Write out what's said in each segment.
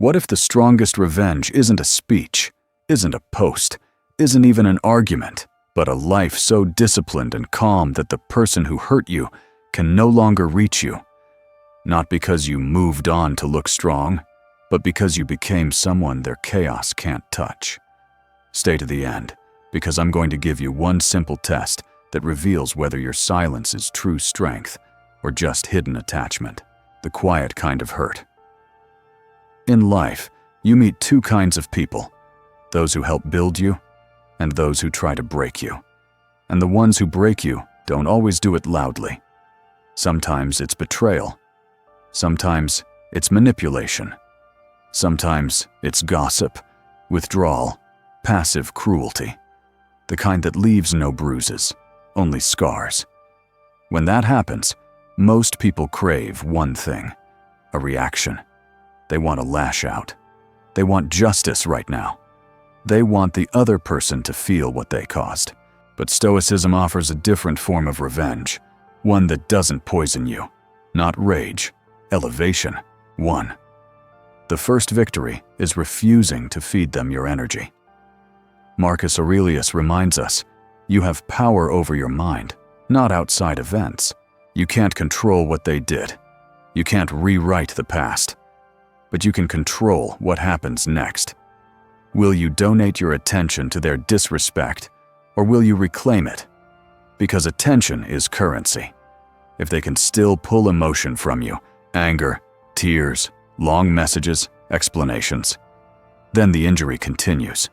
What if the strongest revenge isn't a speech, isn't a post, isn't even an argument, but a life so disciplined and calm that the person who hurt you can no longer reach you? Not because you moved on to look strong, but because you became someone their chaos can't touch. Stay to the end, because I'm going to give you one simple test that reveals whether your silence is true strength or just hidden attachment, the quiet kind of hurt. In life, you meet two kinds of people, those who help build you and those who try to break you. And the ones who break you don't always do it loudly. Sometimes it's betrayal. Sometimes it's manipulation. Sometimes it's gossip, withdrawal, passive cruelty, the kind that leaves no bruises, only scars. When that happens, most people crave one thing, a reaction. They want to lash out. They want justice right now. They want the other person to feel what they caused. But Stoicism offers a different form of revenge, one that doesn't poison you. Not rage, elevation, one. The first victory is refusing to feed them your energy. Marcus Aurelius reminds us, you have power over your mind, not outside events. You can't control what they did. You can't rewrite the past. But you can control what happens next. Will you donate your attention to their disrespect, or will you reclaim it? Because attention is currency. If they can still pull emotion from you, anger, tears, long messages, explanations, then the injury continues.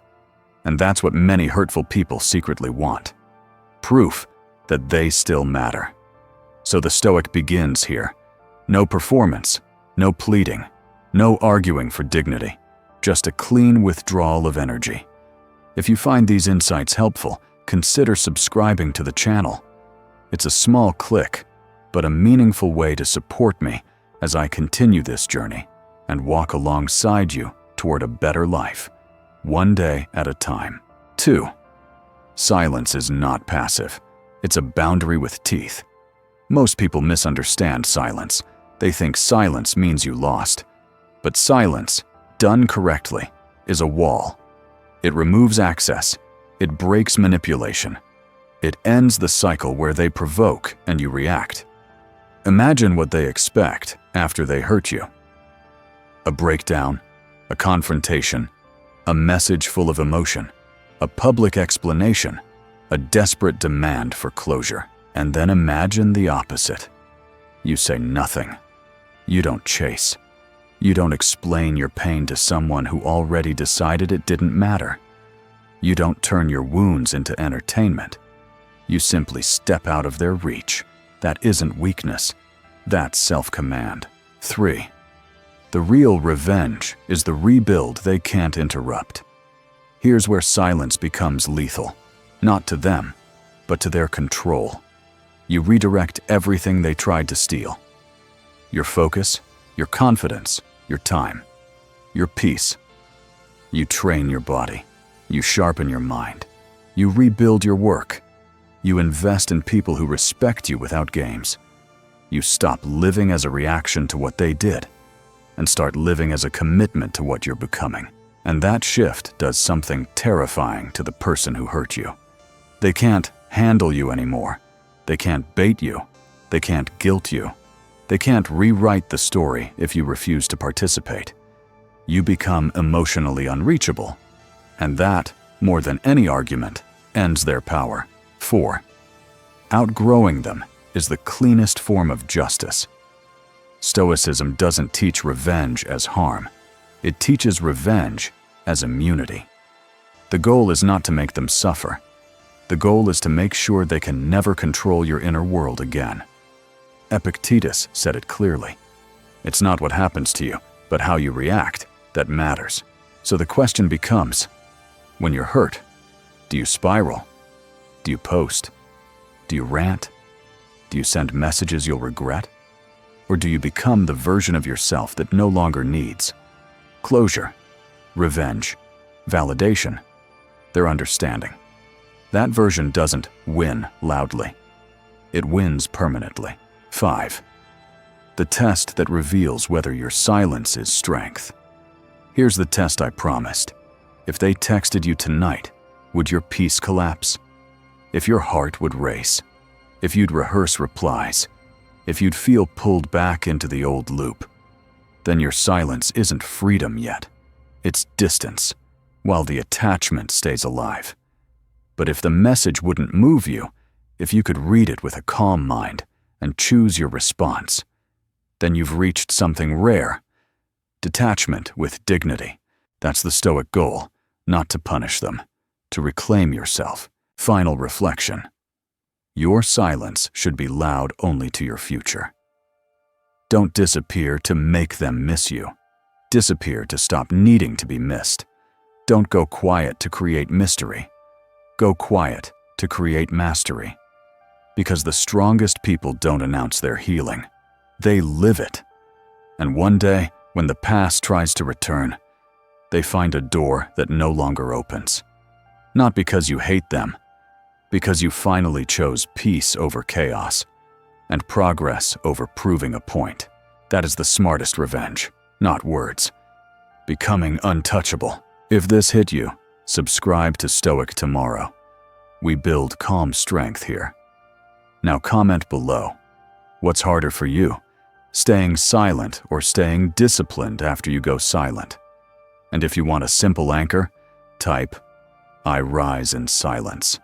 And that's what many hurtful people secretly want. Proof that they still matter. So the Stoic begins here. No performance, no pleading, no arguing for dignity, just a clean withdrawal of energy. If you find these insights helpful, consider subscribing to the channel. It's a small click, but a meaningful way to support me as I continue this journey and walk alongside you toward a better life, one day at a time. 2. Silence is not passive. It's a boundary with teeth. Most people misunderstand silence. They think silence means you lost. But silence, done correctly, is a wall. It removes access. It breaks manipulation. It ends the cycle where they provoke and you react. Imagine what they expect after they hurt you. A breakdown, a confrontation, a message full of emotion, a public explanation, a desperate demand for closure. And then imagine the opposite. You say nothing. You don't chase. You don't explain your pain to someone who already decided it didn't matter. You don't turn your wounds into entertainment. You simply step out of their reach. That isn't weakness. That's self-command. 3. The real revenge is the rebuild they can't interrupt. Here's where silence becomes lethal, not to them, but to their control. You redirect everything they tried to steal. Your focus, your confidence, your time, your peace. You train your body. You sharpen your mind. You rebuild your work. You invest in people who respect you without games. You stop living as a reaction to what they did and start living as a commitment to what you're becoming. And that shift does something terrifying to the person who hurt you. They can't handle you anymore. They can't bait you. They can't guilt you. They can't rewrite the story if you refuse to participate. You become emotionally unreachable. And that, more than any argument, ends their power. 4. Outgrowing them is the cleanest form of justice. Stoicism doesn't teach revenge as harm. It teaches revenge as immunity. The goal is not to make them suffer. The goal is to make sure they can never control your inner world again. Epictetus said it clearly. It's not what happens to you, but how you react that matters. So the question becomes, when you're hurt, do you spiral? Do you post? Do you rant? Do you send messages you'll regret? Or do you become the version of yourself that no longer needs closure, revenge, validation, their understanding? That version doesn't win loudly. It wins permanently. 5. The test that reveals whether your silence is strength. Here's the test I promised. If they texted you tonight, would your peace collapse? If your heart would race? If you'd rehearse replies? If you'd feel pulled back into the old loop? Then your silence isn't freedom yet. It's distance, while the attachment stays alive. But if the message wouldn't move you, if you could read it with a calm mind and choose your response, then you've reached something rare. Detachment with dignity. That's the Stoic goal, not to punish them, to reclaim yourself. Final reflection. Your silence should be loud only to your future. Don't disappear to make them miss you. Disappear to stop needing to be missed. Don't go quiet to create mystery. Go quiet to create mastery. Because the strongest people don't announce their healing. They live it. And one day, when the past tries to return, they find a door that no longer opens. Not because you hate them, because you finally chose peace over chaos and progress over proving a point. That is the smartest revenge, not words. Becoming untouchable. If this hit you, subscribe to Stoic tomorrow. We build calm strength here. Now comment below. What's harder for you? Staying silent or staying disciplined after you go silent? And if you want a simple anchor, type, I rise in silence.